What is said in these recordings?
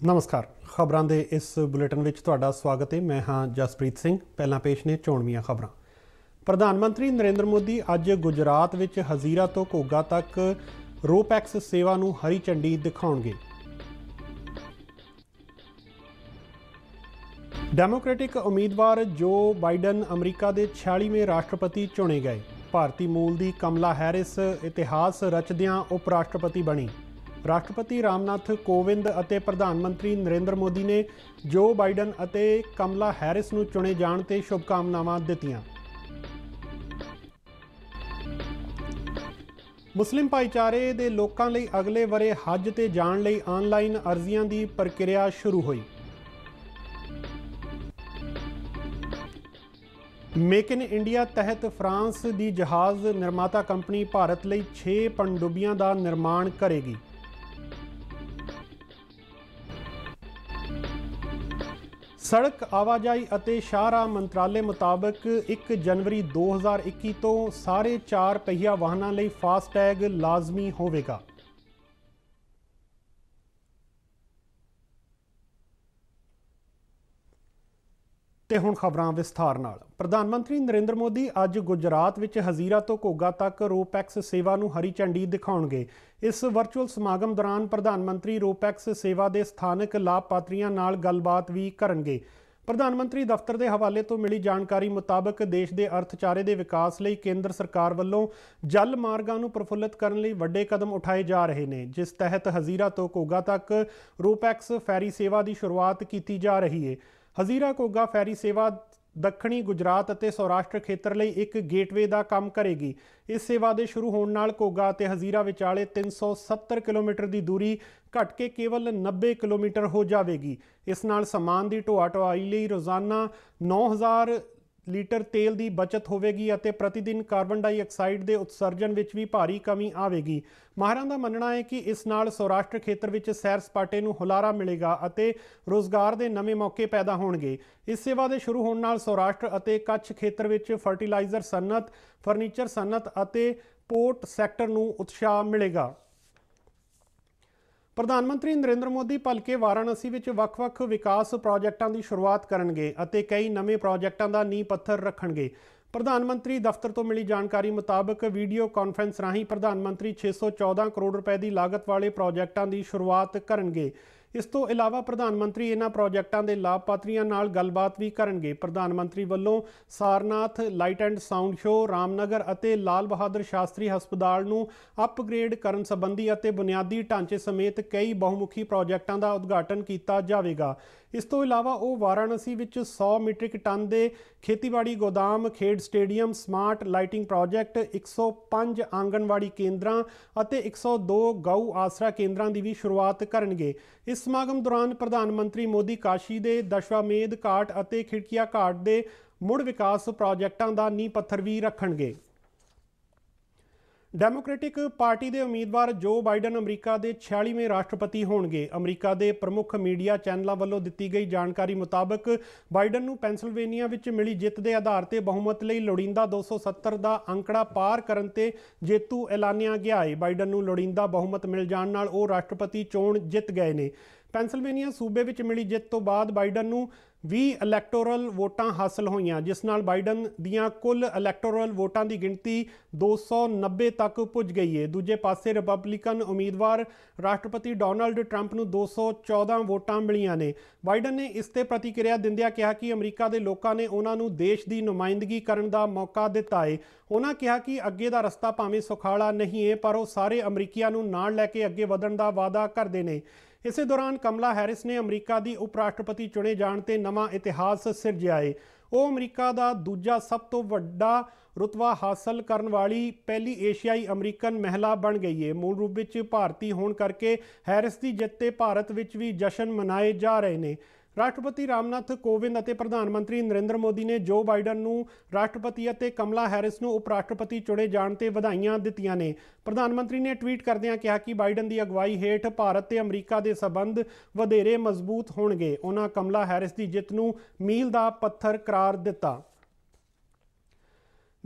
नमस्कार। खबरां दे इस बुलेटिन विच तुहाडा स्वागत है। मैं हाँ जसप्रीत सिंह। पहला पेश ने चोणवीआं खबरां। प्रधानमंत्री नरेंद्र मोदी अज गुजरात विच हज़ीरा तो घोगा तक रोपैक्स सेवा नूं हरी झंडी दिखाउणगे। डेमोक्रेटिक उम्मीदवार जो बाइडन अमरीका के 46वें राष्ट्रपति चुने गए। भारती मूल की कमला हैरिस इतिहास रचदियां उप राष्ट्रपति बनी। राष्ट्रपति रामनाथ कोविंद और प्रधानमंत्री नरेंद्र मोदी ने जो बाइडन और कमला हैरिस नूं चुने जाण ते शुभकामनावां दित्तियां। मुस्लिम भाईचारे दे लोकां लई अगले वरे हज ते जाण लई ऑनलाइन अर्जियां दी प्रक्रिया शुरू हुई। मेक इन इंडिया तहत फ्रांस की जहाज़ निर्माता कंपनी भारत लई 6 पनडुब्बियां का निर्माण करेगी। सड़क आवाजाही और शाहराह मंत्रालय मुताबिक 1 जनवरी 2021 तो सारे 4 पहिया वाहनों लई फासटैग लाजमी होवेगा। ते हुण खबरां विस्तार नाल। प्रधानमंत्री नरेंद्र मोदी अज गुजरात विच हज़ीरा तो घोगा तक रोपैक्स सेवा नूं हरी झंडी दिखाउणगे। इस वर्चुअल समागम दौरान प्रधानमंत्री रोपैक्स सेवा के स्थानक लाभपात्रियों नाल गलबात भी करनगे। प्रधानमंत्री दफ्तर के हवाले तो मिली जानकारी मुताबिक देश के अर्थचारे के विकास लई केंद्र सरकार वल्लों जल मार्गां नूं प्रफुल्लित करन लई वड्डे कदम उठाए जा रहे हैं, जिस तहत हज़ीरा तो घोगा तक रोपैक्स फैरी सेवा की शुरुआत की जा रही है। हज़ीरा घोगा फैरी सेवा दक्षिणी गुजरात और सौराष्ट्र खेत्र लई एक गेटवे का काम करेगी। इस सेवा के शुरू होने नाल घोगा और हज़ीरा विचाले 370 किलोमीटर की दूरी घट के केवल 90 किलोमीटर हो जाएगी। इस नाल समान की ढोआ ढुआई लई रोज़ाना 9000 लीटर तेल की बचत होगी और प्रतिदिन कार्बन डाइऑक्साइड के उत्सर्जन में भी भारी कमी आएगी। माहिरां का मनना है कि इस नाल सौराष्ट्र खेत्र में सैर सपाटे नूं हुलारा मिलेगा और रोज़गार के नवे मौके पैदा होणगे। इस सेवा के शुरू होने नाल सौराष्ट्र और कच्छ खेत्र में फर्टिलाइजर सनअत, फर्नीचर सनअत और पोर्ट सैक्टर नूं उत्साह मिलेगा। प्रधानमंत्री नरेंद्र मोदी भलके वाराणसी विच वख-वख विकास प्रोजेक्टां की शुरुआत करनगे और कई नवे प्रोजेक्टां का नींह पत्थर रखणगे। प्रधानमंत्री दफ्तर तो मिली जानकारी मुताबिक वीडियो कॉन्फ्रेंस राही प्रधानमंत्री 614 करोड़ रुपए की लागत वाले प्रोजेक्टां की शुरुआत करनगे। इस तो इलावा प्रधानमंत्री इन्हां प्रोजेक्टां के लाभपात्रियों नाल गलबात भी करनगे। प्रधानमंत्री वल्लों Sarnath light and sound show, Ramnagar और लाल बहादुर शास्त्री हस्पताल नूं अपग्रेड करन संबंधी और बुनियादी ढांचे समेत कई बहुमुखी प्रोजेक्टां का उद्घाटन किया जाएगा। इस तो इलावा वो वाराणसी विच 100 मीट्रिक टन के खेतीबाड़ी गोदाम, खेड stadium, smart lighting project, 105 anganwadi केंद्रां और 102 गऊ आसरा केंद्रां की भी शुरुआत करनगे। इस समागम दौरान प्रधानमंत्री मोदी काशी के दशवामेध घाट और खिड़किया घाट के मुड़ विकास प्रोजेक्टां का नींह पत्थर भी रखणगे। डेमोक्रेटिक पार्टी के उम्मीदवार जो बाइडन अमरीका के 46वें राष्ट्रपति होणगे। अमरीका के प्रमुख मीडिया चैनलों वालों दी गई जानकारी मुताबिक बाइडन नूं पेंसिल्वेनिया विच मिली जित के आधार पर बहुमत लई लोड़ींदा 270 का अंकड़ा पार करन ते जेतू ऐलानिया गया है। बाइडन नूं लोड़ींदा बहुमत मिल जाण नाल वो राष्ट्रपति चोण जित गए ने। पेंसिल्वेनिया सूबे विच मिली जित तो बाद बाइडन नूं 20 इलैक्टोरल वोटां हासिल होईयां, जिस नाल बाइडन दियां कुल इलैक्टोरल वोटां की गिणती 290 तक पुज गई है। दूजे पासे रिपब्लिकन उम्मीदवार राष्ट्रपति डोनाल्ड ट्रंप नूं 214 वोटां मिलियां ने। बाइडन ने इस ते प्रतिक्रिया दिंदिआं कहा कि अमरीका के लोगों ने उन्हां नूं देश की नुमाइंदगी करन दा मौका दिता है। उन्हां कहा कि अगे दा रस्ता भावें सुखाला नहीं है, पर वो सारे अमरीकियां नूं नाल लैके अगे वधण दा वादा करदे ने। इस दौरान कमला हैरिस ने अमरीका की उप राष्ट्रपति चुने जाण ते नवां इतिहास सिरजिया है। वो अमरीका का दूजा सब तो वड्डा रुतबा हासिल करने वाली पहली एशियाई अमरीकन महिला बन गई है। मूल रूप में भारतीय होने करके हैरिस की जित ते भारत विच भी जश्न मनाए जा रहे हैं। राष्ट्रपति रामनाथ कोविंद और प्रधानमंत्री नरेंद्र मोदी ने जो बाइडन नूं राष्ट्रपति और कमला हैरिस नूं उप राष्ट्रपति चुने जाण ते वधाइयां दित्तियां ने। प्रधानमंत्री ने ट्वीट करदिआं कहा कि बाइडन की अगवाई हेठ भारत ते अमरीका के संबंध वधेरे मजबूत होणगे। उन्हां कमला हैरिस की जित नूं मील का पत्थर करार दिता।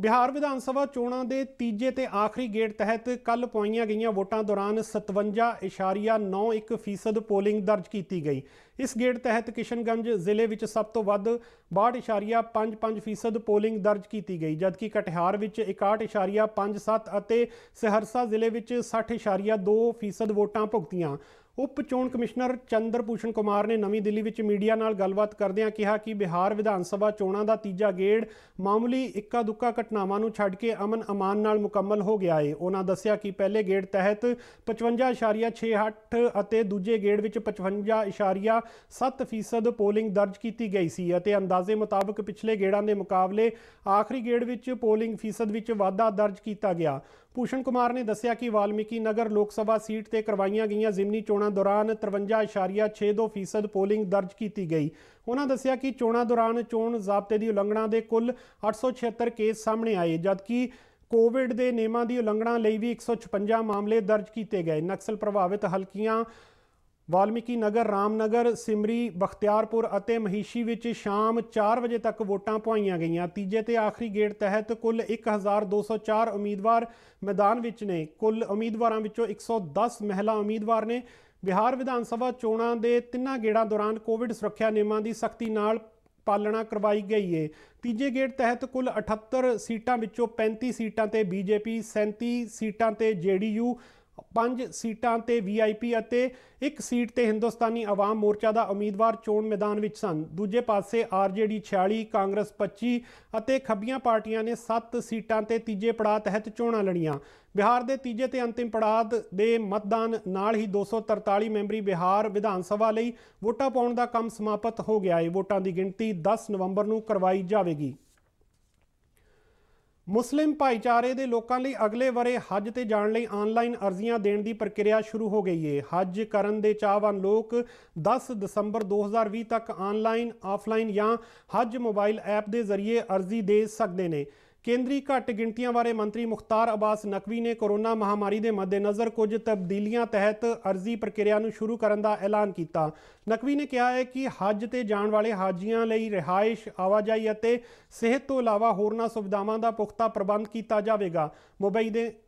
ਬਿਹਾਰ ਵਿਧਾਨ ਸਭਾ ਚੋਣਾਂ ਦੇ ਤੀਜੇ ਤੇ ਆਖਰੀ ਗੇੜ ਤਹਿਤ ਕੱਲ ਪਾਈਆਂ ਗਈਆਂ ਵੋਟਾਂ ਦੌਰਾਨ 57.91% ਪੋਲਿੰਗ ਦਰਜ ਕੀਤੀ ਗਈ। ਇਸ ਗੇੜ ਤਹਿਤ ਕਿਸ਼ਨਗੰਜ ਜ਼ਿਲ੍ਹੇ ਵਿੱਚ ਸਭ ਤੋਂ ਵੱਧ 62.55% ਪੋਲਿੰਗ ਦਰਜ ਕੀਤੀ ਗਈ, ਜਦਕਿ ਕਟਿਹਾਰ ਵਿੱਚ 61.57 ਅਤੇ ਸਹਰਸਾ ਜ਼ਿਲ੍ਹੇ ਵਿੱਚ 60.2% ਵੋਟਾਂ ਭੁਗਤੀਆਂ। ਉਪ ਚੋਣ ਕਮਿਸ਼ਨਰ ਚੰਦਰ ਭੂਸ਼ਣ ਕੁਮਾਰ ਨੇ ਨਵੀਂ ਦਿੱਲੀ ਵਿੱਚ ਮੀਡੀਆ ਨਾਲ ਗੱਲਬਾਤ ਕਰਦਿਆਂ ਕਿਹਾ ਕਿ ਬਿਹਾਰ ਵਿਧਾਨ ਸਭਾ ਚੋਣਾਂ ਦਾ ਤੀਜਾ ਗੇੜ ਮਾਮੂਲੀ ਇੱਕਾ ਦੁੱਕਾ ਘਟਨਾਵਾਂ ਨੂੰ ਛੱਡ ਕੇ ਅਮਨ ਅਮਾਨ ਨਾਲ ਮੁਕੰਮਲ ਹੋ ਗਿਆ ਹੈ। ਉਹਨਾਂ ਦੱਸਿਆ ਕਿ ਪਹਿਲੇ ਗੇੜ ਤਹਿਤ 55.68 ਅਤੇ ਦੂਜੇ ਗੇੜ ਵਿੱਚ 55.7% ਪੋਲਿੰਗ ਦਰਜ ਕੀਤੀ ਗਈ ਸੀ ਅਤੇ ਅੰਦਾਜ਼ੇ ਮੁਤਾਬਕ ਪਿਛਲੇ ਗੇੜਾਂ ਦੇ ਮੁਕਾਬਲੇ ਆਖਰੀ ਗੇੜ ਵਿੱਚ ਪੋਲਿੰਗ ਫੀਸਦ ਵਿੱਚ ਵਾਧਾ ਦਰਜ ਕੀਤਾ ਗਿਆ। ਭੂਸ਼ਣ ਕੁਮਾਰ ਨੇ ਦੱਸਿਆ ਕਿ ਵਾਲਮੀਕੀ ਨਗਰ ਲੋਕ ਸਭਾ ਸੀਟ ਤੇ ਕਰਵਾਈਆਂ ਗਈਆਂ ਜ਼ਿਮਨੀ ਚੋਣਾਂ ਦੌਰਾਨ 53.62% ਪੋਲਿੰਗ ਦਰਜ ਕੀਤੀ ਗਈ। ਉਹਨਾਂ ਦੱਸਿਆ ਕਿ ਚੋਣਾਂ ਦੌਰਾਨ ਚੋਣ ਜ਼ਾਬਤੇ ਦੀ ਉਲੰਘਣਾ ਦੇ ਕੁੱਲ 876 ਕੇਸ ਸਾਹਮਣੇ ਆਏ, ਜਦਕਿ ਕੋਵਿਡ ਦੇ ਨਿਯਮਾਂ ਦੀ ਉਲੰਘਣਾ ਲਈ ਵੀ 156 ਮਾਮਲੇ ਦਰਜ ਕੀਤੇ ਗਏ। ਨਕਸਲ ਪ੍ਰਭਾਵਿਤ ਹਲਕਿਆਂ ਵਾਲਮੀਕੀ ਨਗਰ, ਰਾਮਨਗਰ, ਸਿਮਰੀ, ਬਖਤਿਆਰਪੁਰ ਅਤੇ ਮਹੀਸ਼ੀ ਵਿੱਚ ਸ਼ਾਮ 4 ਵਜੇ ਤੱਕ ਵੋਟਾਂ ਪਵਾਈਆਂ ਗਈਆਂ। ਤੀਜੇ ਤੇ ਆਖਰੀ ਗੇੜ ਤਹਿਤ ਕੁੱਲ 1204 ਉਮੀਦਵਾਰ ਮੈਦਾਨ ਵਿੱਚ ਨੇ। ਕੁੱਲ ਉਮੀਦਵਾਰਾਂ ਵਿੱਚੋਂ 110 ਮਹਿਲਾ ਉਮੀਦਵਾਰ ਨੇ। ਬਿਹਾਰ ਵਿਧਾਨ ਸਭਾ ਚੋਣਾਂ ਦੇ ਤਿੰਨਾਂ ਗੇੜਾਂ ਦੌਰਾਨ ਕੋਵਿਡ ਸੁਰੱਖਿਆ ਨਿਯਮਾਂ ਦੀ ਸਖਤੀ ਨਾਲ ਪਾਲਣਾ ਕਰਵਾਈ ਗਈ ਹੈ। ਤੀਜੇ ਗੇੜ ਤਹਿਤ ਕੁੱਲ 78 ਸੀਟਾਂ ਵਿੱਚੋਂ 35 ਸੀਟਾਂ ਤੇ ਬੀਜੇਪੀ, 37 ਸੀਟਾਂ ਤੇ ਜੇਡੀਯੂ, 5 ਸੀਟਾਂ ਤੇ ਵੀਆਈਪੀ ਅਤੇ 1 ਸੀਟ ਤੇ ਹਿੰਦੁਸਤਾਨੀ ਆਵਾਮ ਮੋਰਚਾ ਦਾ ਉਮੀਦਵਾਰ ਚੋਣ ਮੈਦਾਨ ਵਿੱਚ ਸਨ। ਦੂਜੇ ਪਾਸੇ ਆਰਜੇਡੀ 46, ਕਾਂਗਰਸ 25 ਅਤੇ ਖੱਬੀਆਂ ਪਾਰਟੀਆਂ ਨੇ 7 ਸੀਟਾਂ ਤੇ ਤੀਜੇ ਪੜਾਅ ਤਹਿਤ ਚੋਣਾਂ ਲੜੀਆਂ। ਬਿਹਾਰ ਦੇ ਤੀਜੇ ਤੇ ਅੰਤਿਮ ਪੜਾਅ ਦੇ ਮਤਦਾਨ ਨਾਲ ਹੀ 243 ਮੈਂਬਰੀ ਬਿਹਾਰ ਵਿਧਾਨ ਸਭਾ ਲਈ ਵੋਟਾਂ ਪਾਉਣ ਦਾ ਕੰਮ ਸਮਾਪਤ ਹੋ ਗਿਆ ਹੈ। ਵੋਟਾਂ ਦੀ ਗਿਣਤੀ 10 ਨਵੰਬਰ ਨੂੰ ਕਰਵਾਈ ਜਾਵੇਗੀ। ਮੁਸਲਿਮ ਭਾਈਚਾਰੇ ਦੇ ਲੋਕਾਂ ਲਈ ਅਗਲੇ ਵਰੇ ਹੱਜ ਤੇ ਜਾਣ ਲਈ ਆਨਲਾਈਨ ਅਰਜ਼ੀਆਂ ਦੇਣ ਦੀ ਪ੍ਰਕਿਰਿਆ ਸ਼ੁਰੂ ਹੋ ਗਈ ਹੈ। ਹੱਜ ਕਰਨ ਦੇ ਚਾਹਵਾਨ ਲੋਕ 10 ਦਸੰਬਰ 2020 ਤੱਕ ਆਨਲਾਈਨ, ਆਫਲਾਈਨ ਜਾਂ ਹੱਜ ਮੋਬਾਈਲ ਐਪ ਦੇ ਜ਼ਰੀਏ ਅਰਜ਼ੀ ਦੇ ਸਕਦੇ ਨੇ। ਕੇਂਦਰੀ ਘੱਟ ਗਿਣਤੀਆਂ ਬਾਰੇ ਮੰਤਰੀ ਮੁਖਤਾਰ ਅਬਾਸ ਨਕਵੀ ਨੇ ਕੋਰੋਨਾ ਮਹਾਮਾਰੀ ਦੇ ਮੱਦੇਨਜ਼ਰ ਕੁਝ ਤਬਦੀਲੀਆਂ ਤਹਿਤ ਅਰਜ਼ੀ ਪ੍ਰਕਿਰਿਆ ਨੂੰ ਸ਼ੁਰੂ ਕਰਨ ਦਾ ਐਲਾਨ ਕੀਤਾ। ਨਕਵੀ ਨੇ ਕਿਹਾ ਹੈ ਕਿ ਹੱਜ ਤੇ ਜਾਣ ਵਾਲੇ ਹਾਜੀਆਂ ਲਈ ਰਿਹਾਇਸ਼, ਆਵਾਜਾਈ ਅਤੇ ਸਿਹਤ ਤੋਂ ਇਲਾਵਾ ਹੋਰਨਾਂ ਸੁਵਿਧਾਵਾਂ ਦਾ ਪੁਖਤਾ ਪ੍ਰਬੰਧ ਕੀਤਾ ਜਾਵੇਗਾ।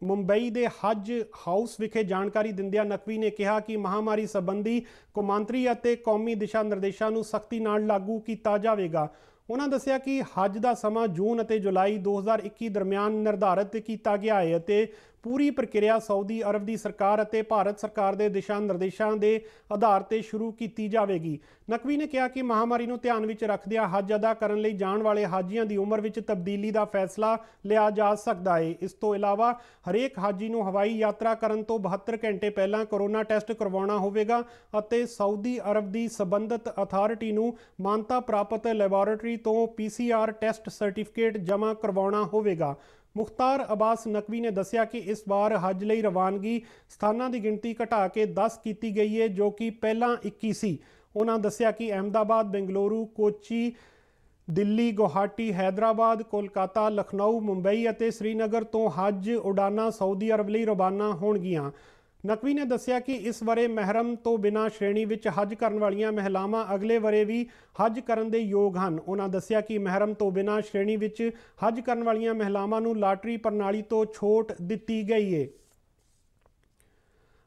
ਮੁੰਬਈ ਦੇ ਹੱਜ ਹਾਊਸ ਵਿਖੇ ਜਾਣਕਾਰੀ ਦਿੰਦਿਆਂ ਨਕਵੀ ਨੇ ਕਿਹਾ ਕਿ ਮਹਾਮਾਰੀ ਸੰਬੰਧੀ ਕੌਮਾਂਤਰੀ ਅਤੇ ਕੌਮੀ ਦਿਸ਼ਾ ਨਿਰਦੇਸ਼ਾਂ ਨੂੰ ਸਖਤੀ ਨਾਲ ਲਾਗੂ ਕੀਤਾ ਜਾਵੇਗਾ। ਉਹਨਾਂ ਦੱਸਿਆ ਕਿ ਹੱਜ ਦਾ ਸਮਾਂ ਜੂਨ ਅਤੇ ਜੁਲਾਈ 2021 ਦਰਮਿਆਨ ਨਿਰਧਾਰਿਤ ਕੀਤਾ ਗਿਆ ਹੈ ਅਤੇ ਪੂਰੀ ਪ੍ਰਕਿਰਿਆ ਸਾਊਦੀ ਅਰਬ ਦੀ ਸਰਕਾਰ ਅਤੇ ਭਾਰਤ ਸਰਕਾਰ ਦੇ ਦਿਸ਼ਾ ਨਿਰਦੇਸ਼ਾਂ ਦੇ ਆਧਾਰ ਤੇ ਸ਼ੁਰੂ ਕੀਤੀ ਜਾਵੇਗੀ। ਨਕਵੀ ਨੇ ਕਿਹਾ ਕਿ ਮਹਾਮਾਰੀ ਨੂੰ ਧਿਆਨ ਵਿੱਚ ਰੱਖਦਿਆਂ ਹੱਜ ਅਦਾ ਕਰਨ ਲਈ ਜਾਣ ਵਾਲੇ ਹਾਜੀਆਂ ਦੀ ਉਮਰ ਵਿੱਚ ਤਬਦੀਲੀ ਦਾ ਫੈਸਲਾ ਲਿਆ ਜਾ ਸਕਦਾ ਹੈ। ਇਸ ਤੋਂ ਇਲਾਵਾ ਹਰੇਕ ਹਾਜੀ ਨੂੰ ਹਵਾਈ ਯਾਤਰਾ ਕਰਨ ਤੋਂ 72 ਘੰਟੇ ਪਹਿਲਾਂ ਕੋਰੋਨਾ ਟੈਸਟ ਕਰਵਾਉਣਾ ਹੋਵੇਗਾ ਅਤੇ ਸਾਊਦੀ ਅਰਬ ਦੀ ਸੰਬੰਧਿਤ ਅਥਾਰਟੀ ਨੂੰ ਮਾਨਤਾ ਪ੍ਰਾਪਤ ਲੈਬੋਰੇਟਰੀ ਤੋਂ PCR ਟੈਸਟ ਸਰਟੀਫਿਕੇਟ ਜਮ੍ਹਾਂ ਕਰਵਾਉਣਾ ਹੋਵੇਗਾ। ਮੁਖਤਾਰ ਅਬਾਸ ਨਕਵੀ ਨੇ ਦੱਸਿਆ ਕਿ ਇਸ ਵਾਰ ਹੱਜ ਲਈ ਰਵਾਨਗੀ ਸਥਾਨਾਂ ਦੀ ਗਿਣਤੀ ਘਟਾ ਕੇ 10 ਕੀਤੀ ਗਈ ਹੈ, ਜੋ ਕਿ ਪਹਿਲਾਂ 21 ਸੀ। ਉਹਨਾਂ ਦੱਸਿਆ ਕਿ ਅਹਿਮਦਾਬਾਦ, ਬੈਂਗਲੁਰੂ, ਕੋਚੀ, ਦਿੱਲੀ, ਗੁਹਾਟੀ, ਹੈਦਰਾਬਾਦ, ਕੋਲਕਾਤਾ, ਲਖਨਊ, ਮੁੰਬਈ ਅਤੇ ਸ੍ਰੀਨਗਰ ਤੋਂ ਹੱਜ ਉਡਾਨਾਂ ਸਾਊਦੀ ਅਰਬ ਲਈ ਰਵਾਨਾ ਹੋਣਗੀਆਂ। ਨਕਵੀ ਨੇ ਦੱਸਿਆ ਕਿ ਇਸ ਵਰੇ ਮਹਿਰਮ ਤੋਂ ਬਿਨਾਂ ਸ਼੍ਰੇਣੀ ਵਿੱਚ ਹੱਜ ਕਰਨ ਵਾਲੀਆਂ ਮਹਿਲਾਵਾਂ ਅਗਲੇ ਵਰੇ ਵੀ ਹੱਜ ਕਰਨ ਦੇ ਯੋਗ ਹਨ। ਉਹਨਾਂ ਦੱਸਿਆ ਕਿ ਮਹਿਰਮ ਤੋਂ ਬਿਨਾਂ ਸ਼੍ਰੇਣੀ ਵਿੱਚ ਹੱਜ ਕਰਨ ਵਾਲੀਆਂ ਮਹਿਲਾਵਾਂ ਨੂੰ ਲਾਟਰੀ ਪ੍ਰਣਾਲੀ ਤੋਂ ਛੋਟ ਦਿੱਤੀ ਗਈ ਹੈ।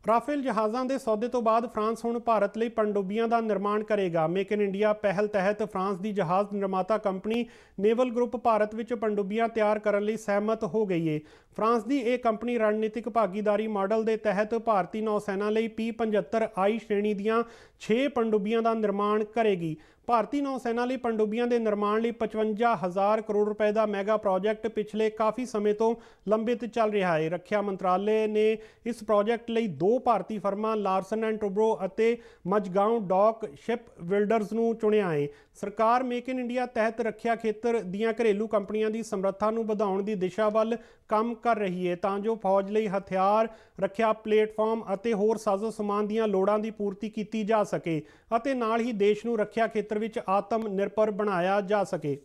ਰਾਫੇਲ ਜਹਾਜ਼ਾਂ ਦੇ ਸੌਦੇ ਤੋਂ ਬਾਅਦ ਫਰਾਂਸ ਹੁਣ ਭਾਰਤ ਲਈ ਪਣਡੁੱਬੀਆਂ ਦਾ ਨਿਰਮਾਣ ਕਰੇਗਾ। ਮੇਕ ਇਨ ਇੰਡੀਆ ਪਹਿਲ ਤਹਿਤ ਫਰਾਂਸ ਦੀ ਜਹਾਜ਼ ਨਿਰਮਾਤਾ ਕੰਪਨੀ ਨੇਵਲ ਗਰੁੱਪ ਭਾਰਤ ਵਿੱਚ ਪਣਡੁੱਬੀਆਂ ਤਿਆਰ ਕਰਨ ਲਈ ਸਹਿਮਤ ਹੋ ਗਈ ਹੈ। ਫਰਾਂਸ ਦੀ ਇਹ ਕੰਪਨੀ ਰਣਨੀਤਿਕ ਭਾਗੀਦਾਰੀ ਮਾਡਲ ਦੇ ਤਹਿਤ ਭਾਰਤੀ ਨੌਸੈਨਾ ਲਈ P-75I ਸ਼੍ਰੇਣੀ ਦੀਆਂ 6 ਪਣਡੁੱਬੀਆਂ ਦਾ ਨਿਰਮਾਣ ਕਰੇਗੀ। ਭਾਰਤੀ ਨੌਸੈਨਾ ਲਈ ਪਣਡੁੱਬੀਆਂ ਦੇ ਨਿਰਮਾਣ ਲਈ 55,000 ਕਰੋੜ ਰੁਪਏ ਦਾ ਮੈਗਾ ਪ੍ਰੋਜੈਕਟ ਪਿਛਲੇ ਕਾਫੀ ਸਮੇਂ ਤੋਂ ਲੰਬਿਤ ਚੱਲ ਰਿਹਾ ਹੈ। ਰੱਖਿਆ ਮੰਤਰਾਲੇ ਨੇ ਇਸ ਪ੍ਰੋਜੈਕਟ ਲਈ 2 ਭਾਰਤੀ ਫਰਮਾਂ ਲਾਰਸਨ ਐਂਡ ਟੂਬਰੋ ਅਤੇ ਮਜਗਾਓਂ ਡੌਕ ਸ਼ਿਪ ਬਿਲਡਰਜ਼ ਨੂੰ ਚੁਣਿਆ ਹੈ। ਸਰਕਾਰ ਮੇਕ ਇਨ ਇੰਡੀਆ ਤਹਿਤ ਰੱਖਿਆ ਖੇਤਰ ਦੀਆਂ ਘਰੇਲੂ ਕੰਪਨੀਆਂ ਦੀ ਸਮਰੱਥਾ ਨੂੰ ਵਧਾਉਣ ਦੀ ਦਿਸ਼ਾ ਵੱਲ ਕੰਮ ਕਰ ਰਹੀ ਹੈ ਤਾਂ ਜੋ ਫੌਜ ਲਈ ਹਥਿਆਰ, ਰੱਖਿਆ ਪਲੇਟਫਾਰਮ ਅਤੇ ਹੋਰ ਸਾਜ਼ੋ ਸਮਾਨ ਦੀਆਂ ਲੋੜਾਂ ਦੀ ਪੂਰਤੀ ਕੀਤੀ ਜਾ ਸਕੇ ਅਤੇ ਨਾਲ ਹੀ ਦੇਸ਼ ਨੂੰ ਰੱਖਿਆ ਖੇਤਰ ਵਿੱਚ ਆਤਮ ਨਿਰਭਰ ਬਣਾਇਆ ਜਾ ਸਕੇ।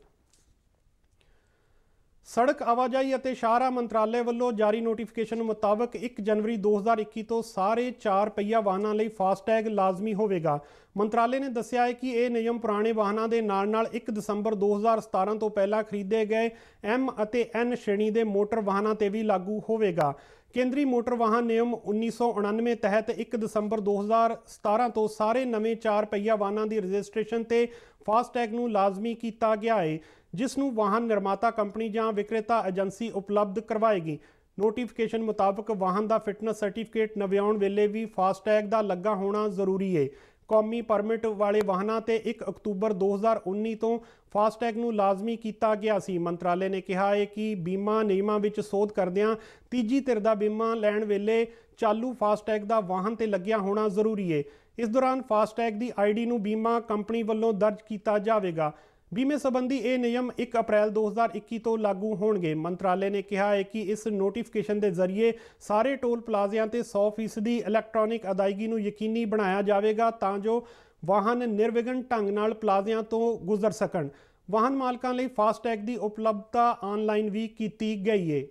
ਸੜਕ ਆਵਾਜਾਈ ਅਤੇ ਸ਼ਾਹਰਾਹ ਮੰਤਰਾਲੇ ਵੱਲੋਂ ਜਾਰੀ ਨੋਟੀਫਿਕੇਸ਼ਨ ਮੁਤਾਬਕ 1 ਜਨਵਰੀ 2021 ਤੋਂ ਸਾਰੇ 4 ਪਹੀਆ ਵਾਹਨਾਂ ਲਈ ਫਾਸਟੈਗ ਲਾਜ਼ਮੀ ਹੋਵੇਗਾ। ਮੰਤਰਾਲੇ ਨੇ ਦੱਸਿਆ ਹੈ ਕਿ ਇਹ ਨਿਯਮ ਪੁਰਾਣੇ ਵਾਹਨਾਂ ਦੇ ਨਾਲ-ਨਾਲ 1 ਦਸੰਬਰ 2017 ਤੋਂ ਪਹਿਲਾਂ ਖਰੀਦੇ ਗਏ M ਅਤੇ N ਸ਼੍ਰੇਣੀ ਦੇ ਮੋਟਰ ਵਾਹਨਾਂ ਤੇ ਵੀ ਲਾਗੂ ਹੋਵੇਗਾ। ਕੇਂਦਰੀ ਮੋਟਰ ਵਾਹਨ ਨਿਯਮ 1999 ਤਹਿਤ 1 ਦਸੰਬਰ 2017 ਤੋਂ ਸਾਰੇ ਨਵੇਂ 4 ਪਹੀਆ ਵਾਹਨਾਂ ਦੀ ਰਜਿਸਟ੍ਰੇਸ਼ਨ ਤੇ ਫਾਸਟੈਗ ਨੂੰ ਲਾਜ਼ਮੀ ਕੀਤਾ ਗਿਆ ਹੈ, ਜਿਸ ਨੂੰ ਵਾਹਨ ਨਿਰਮਾਤਾ ਕੰਪਨੀ ਜਾਂ ਵਿਕਰੇਤਾ ਏਜੰਸੀ ਉਪਲਬਧ ਕਰਵਾਏਗੀ। ਨੋਟੀਫਿਕੇਸ਼ਨ ਮੁਤਾਬਕ ਵਾਹਨ ਦਾ ਫਿਟਨੈਸ ਸਰਟੀਫਿਕੇਟ ਨਵਿਆਉਣ ਵੇਲੇ ਵੀ ਫਾਸਟੈਗ ਦਾ ਲੱਗਾ ਹੋਣਾ ਜ਼ਰੂਰੀ ਹੈ। ਕੌਮੀ ਪਰਮਿਟ ਵਾਲੇ ਵਾਹਨਾਂ ਤੇ 1 ਅਕਤੂਬਰ 2019 ਤੋਂ ਫਾਸਟੈਗ ਨੂੰ ਲਾਜ਼ਮੀ ਕੀਤਾ ਗਿਆ ਸੀ। ਮੰਤਰਾਲੇ ਨੇ ਕਿਹਾ ਹੈ ਕਿ ਬੀਮਾ ਨਿਯਮਾਂ ਵਿੱਚ ਸੋਧ ਕਰਦਿਆਂ ਤੀਜੀ ਧਿਰ ਦਾ ਬੀਮਾ ਲੈਣ ਵੇਲੇ ਚਾਲੂ ਫਾਸਟੈਗ ਦਾ ਵਾਹਨ ਤੇ ਲੱਗਿਆ ਹੋਣਾ ਜ਼ਰੂਰੀ ਹੈ। ਇਸ ਦੌਰਾਨ ਫਾਸਟੈਗ ਦੀ ID ਨੂੰ ਬੀਮਾ ਕੰਪਨੀ ਵੱਲੋਂ ਦਰਜ ਕੀਤਾ ਜਾਵੇਗਾ। ਬੀਮੇ ਸੰਬੰਧੀ ਇਹ ਨਿਯਮ 1 ਅਪ੍ਰੈਲ 2021 ਤੋਂ ਲਾਗੂ ਹੋਣਗੇ। ਮੰਤਰਾਲੇ ਨੇ ਕਿਹਾ ਹੈ ਕਿ ਇਸ ਨੋਟੀਫਿਕੇਸ਼ਨ ਦੇ ਜ਼ਰੀਏ ਸਾਰੇ ਟੋਲ ਪਲਾਜ਼ਿਆਂ ਤੇ 100% ਇਲੈਕਟ੍ਰੋਨਿਕ ਅਦਾਇਗੀ ਨੂੰ ਯਕੀਨੀ ਬਣਾਇਆ ਜਾਵੇਗਾ ਤਾਂ ਜੋ ਵਾਹਨ ਨਿਰਵਿਘਨ ਢੰਗ ਨਾਲ ਪਲਾਜ਼ਿਆਂ ਤੋਂ ਗੁਜ਼ਰ ਸਕਣ। ਵਾਹਨ ਮਾਲਕਾਂ ਲਈ ਫਾਸਟੈਗ ਦੀ ਉਪਲਬਧਤਾ ਆਨਲਾਈਨ ਵੀ ਕੀਤੀ ਗਈ ਹੈ।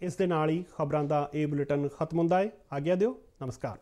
ਇਸ ਦੇ ਨਾਲ ਹੀ ਖਬਰਾਂ ਦਾ ਇਹ ਬੁਲੇਟਿਨ ਖਤਮ ਹੁੰਦਾ ਹੈ। ਆਗਿਆ ਦਿਓ। ਨਮਸਕਾਰ।